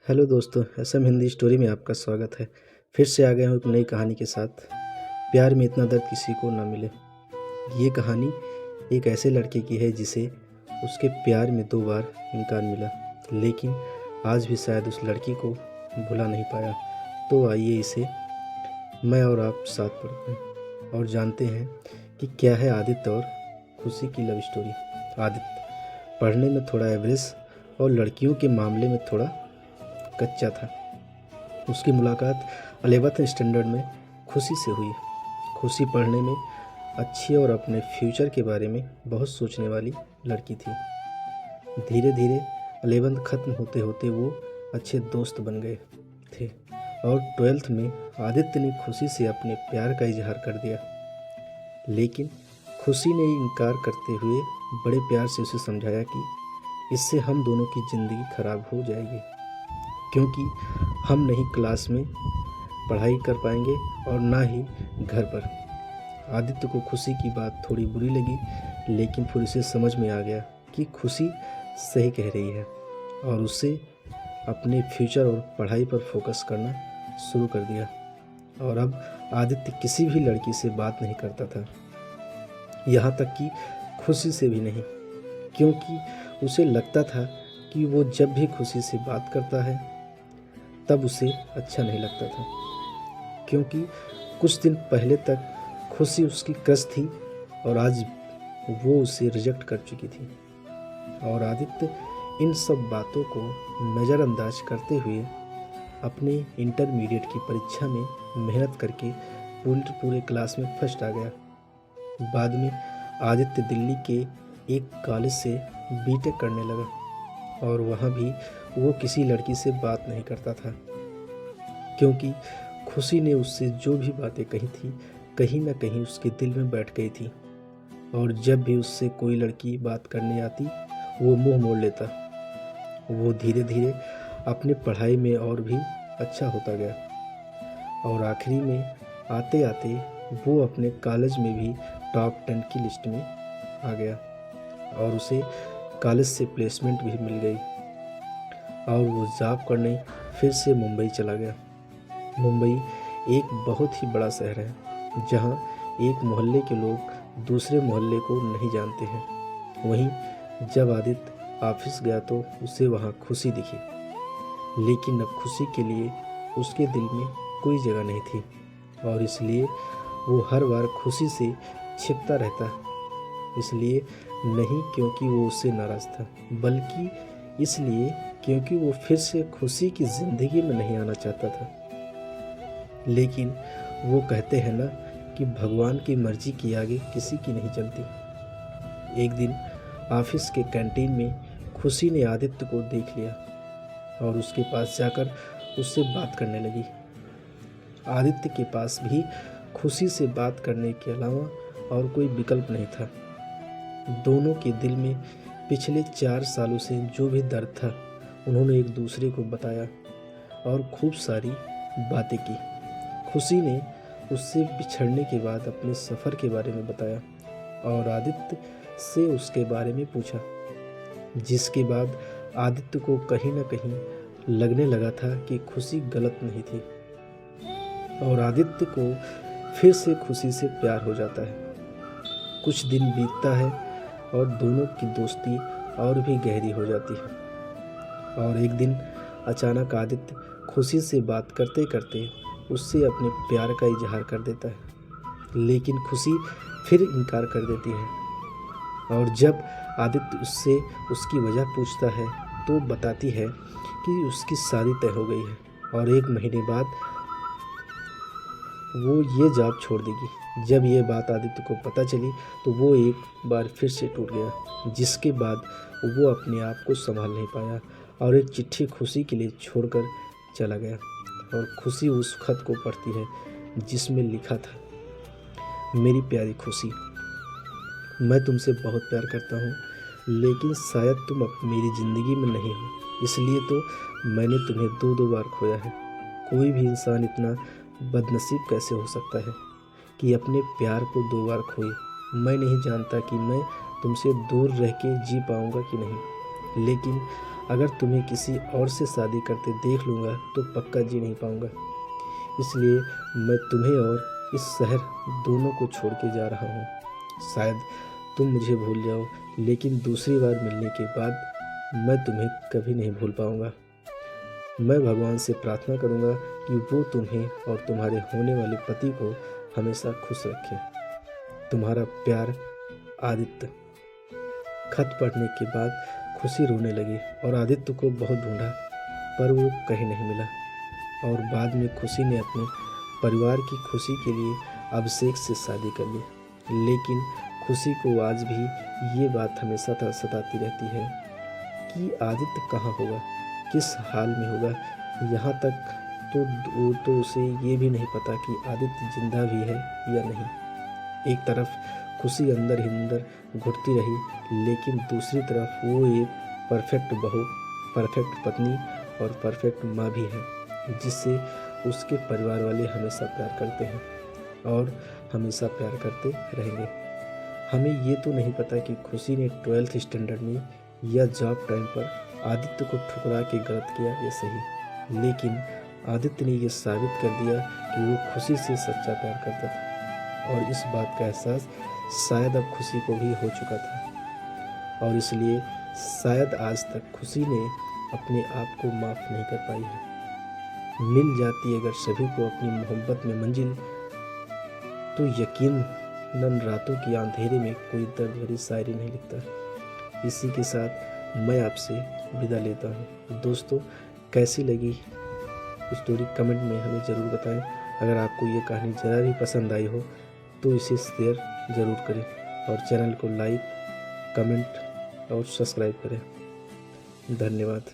Hello दोस्तों, SM Hindi story में आपका स्वागत है। फिर से आ गया हूँ एक नई कहानी के साथ। प्यार में इतना दर्द किसी को ना मिले। ये कहानी एक ऐसे लड़के की है जिसे उसके प्यार में 2 बार इनकार मिला, लेकिन आज भी शायद उस लड़की को भुला नहीं पाया। तो आइए इसे मैं और आप साथ पढ़ते हैं और जानते हैं कि क्या है आदित्य और खुशी की लव स्टोरी। आदित्य पढ़ने में थोड़ा एवरेज और लड़कियों के मामले में थोड़ा कच्चा था। उसकी मुलाकात 11th स्टैंडर्ड में खुशी से हुई। खुशी पढ़ने में अच्छी और अपने फ्यूचर के बारे में बहुत सोचने वाली लड़की थी। धीरे धीरे 11th ख़त्म होते होते वो अच्छे दोस्त बन गए थे और 12th में आदित्य ने खुशी से अपने प्यार का इजहार कर दिया, लेकिन खुशी ने इनकार करते हुए बड़े प्यार से उसे समझाया कि इससे हम दोनों की ज़िंदगी खराब हो जाएगी, क्योंकि हम नहीं क्लास में पढ़ाई कर पाएंगे और ना ही घर पर। आदित्य को खुशी की बात थोड़ी बुरी लगी, लेकिन फिर उसे समझ में आ गया कि खुशी सही कह रही है और उसे अपने फ्यूचर और पढ़ाई पर फोकस करना शुरू कर दिया। और अब आदित्य किसी भी लड़की से बात नहीं करता था, यहाँ तक कि खुशी से भी नहीं, क्योंकि उसे लगता था कि वो जब भी खुशी से बात करता है तब उसे अच्छा नहीं लगता था, क्योंकि कुछ दिन पहले तक खुशी उसकी क्रश थी और आज वो उसे रिजेक्ट कर चुकी थी। और आदित्य इन सब बातों को नज़रअंदाज करते हुए अपने इंटरमीडिएट की परीक्षा में मेहनत करके पूरे क्लास में फर्स्ट आ गया। बाद में आदित्य दिल्ली के एक कॉलेज से बीटेक करने लगा और वहाँ भी वो किसी लड़की से बात नहीं करता था, क्योंकि खुशी ने उससे जो भी बातें कही थी कहीं ना कहीं उसके दिल में बैठ गई थी। और जब भी उससे कोई लड़की बात करने आती वो मुंह मोड़ लेता। वो धीरे धीरे अपनी पढ़ाई में और भी अच्छा होता गया और आखिरी में आते आते वो अपने कॉलेज में भी टॉप 10 की लिस्ट में आ गया और उसे कॉलेज से प्लेसमेंट भी मिल गई और वो जॉब करने फिर से मुंबई चला गया। मुंबई एक बहुत ही बड़ा शहर है, जहाँ एक मोहल्ले के लोग दूसरे मोहल्ले को नहीं जानते हैं। वहीं जब आदित्य ऑफिस गया तो उसे वहाँ खुशी दिखी, लेकिन अब खुशी के लिए उसके दिल में कोई जगह नहीं थी और इसलिए वो हर बार खुशी से छिपता रहता। इसलिए नहीं क्योंकि वो उससे नाराज़ था, बल्कि इसलिए क्योंकि वो फिर से खुशी की ज़िंदगी में नहीं आना चाहता था। लेकिन वो कहते हैं ना कि भगवान की मर्जी के आगे किसी की नहीं चलती। एक दिन ऑफिस के कैंटीन में खुशी ने आदित्य को देख लिया और उसके पास जाकर उससे बात करने लगी। आदित्य के पास भी खुशी से बात करने के अलावा और कोई विकल्प नहीं था। दोनों के दिल में पिछले 4 सालों से जो भी दर्द था उन्होंने एक दूसरे को बताया और खूब सारी बातें की। खुशी ने उससे बिछड़ने के बाद अपने सफ़र के बारे में बताया और आदित्य से उसके बारे में पूछा, जिसके बाद आदित्य को कहीं ना कहीं लगने लगा था कि खुशी गलत नहीं थी और आदित्य को फिर से खुशी से प्यार हो जाता है। कुछ दिन बीतता है और दोनों की दोस्ती और भी गहरी हो जाती है और एक दिन अचानक आदित्य खुशी से बात करते करते उससे अपने प्यार का इजहार कर देता है, लेकिन खुशी फिर इनकार कर देती है। और जब आदित्य उससे उसकी वजह पूछता है तो बताती है कि उसकी शादी तय हो गई है और 1 महीने बाद वो ये जॉब छोड़ देगी। जब ये बात आदित्य को पता चली तो वो एक बार फिर से टूट गया, जिसके बाद वो अपने आप को संभाल नहीं पाया और एक चिट्ठी खुशी के लिए छोड़कर चला गया। और खुशी उस खत को पढ़ती है जिसमें लिखा था, मेरी प्यारी खुशी, मैं तुमसे बहुत प्यार करता हूँ, लेकिन शायद तुम अब मेरी ज़िंदगी में नहीं हो, इसलिए तो मैंने तुम्हें 2-2 बार खोया है। कोई भी इंसान इतना बदनसीब कैसे हो सकता है कि अपने प्यार को 2 बार खोए। मैं नहीं जानता कि मैं तुमसे दूर रह के जी पाऊँगा कि नहीं, लेकिन अगर तुम्हें किसी और से शादी करते देख लूँगा तो पक्का जी नहीं पाऊँगा। इसलिए मैं तुम्हें और इस शहर दोनों को छोड़ के जा रहा हूँ। शायद तुम मुझे भूल जाओ, लेकिन दूसरी बार मिलने के बाद मैं तुम्हें कभी नहीं भूल पाऊँगा। मैं भगवान से प्रार्थना करूँगा कि वो तुम्हें और तुम्हारे होने वाले पति को हमेशा खुश रखे। तुम्हारा प्यार, आदित्य। खत पढ़ने के बाद खुशी रोने लगी और आदित्य को बहुत ढूंढा, पर वो कहीं नहीं मिला। और बाद में खुशी ने अपने परिवार की खुशी के लिए अभिषेक से शादी कर ली। लेकिन खुशी को आज भी ये बात हमेशा सताती रहती है कि आदित्य कहाँ होगा, किस हाल में होगा। यहाँ तक तो उसे ये भी नहीं पता कि आदित्य जिंदा भी है या नहीं। एक तरफ खुशी अंदर ही अंदर घुटती रही, लेकिन दूसरी तरफ वो एक परफेक्ट बहू, परफेक्ट पत्नी और परफेक्ट माँ भी है, जिससे उसके परिवार वाले हमेशा प्यार करते हैं और हमेशा प्यार करते रहेंगे। हमें ये तो नहीं पता कि खुशी ने 12th स्टैंडर्ड में या जॉब टाइम पर आदित्य को ठुकरा के गलत किया या सही, लेकिन आदित्य ने यह साबित कर दिया कि वो खुशी से सच्चा प्यार करता था। और इस बात का एहसास शायद अब खुशी को भी हो चुका था, और इसलिए शायद आज तक खुशी ने अपने आप को माफ़ नहीं कर पाई है। मिल जाती अगर सभी को अपनी मोहब्बत में मंजिल, तो यकीनन रातों की अंधेरे में कोई दर्द भरी शायरी नहीं लिखता। इसी के साथ मैं आपसे विदा लेता हूँ। दोस्तों, कैसी लगी स्टोरी कमेंट में हमें ज़रूर बताएं। अगर आपको ये कहानी ज़रा भी पसंद आई हो तो इसे शेयर ज़रूर करें और चैनल को लाइक, कमेंट और सब्सक्राइब करें। धन्यवाद।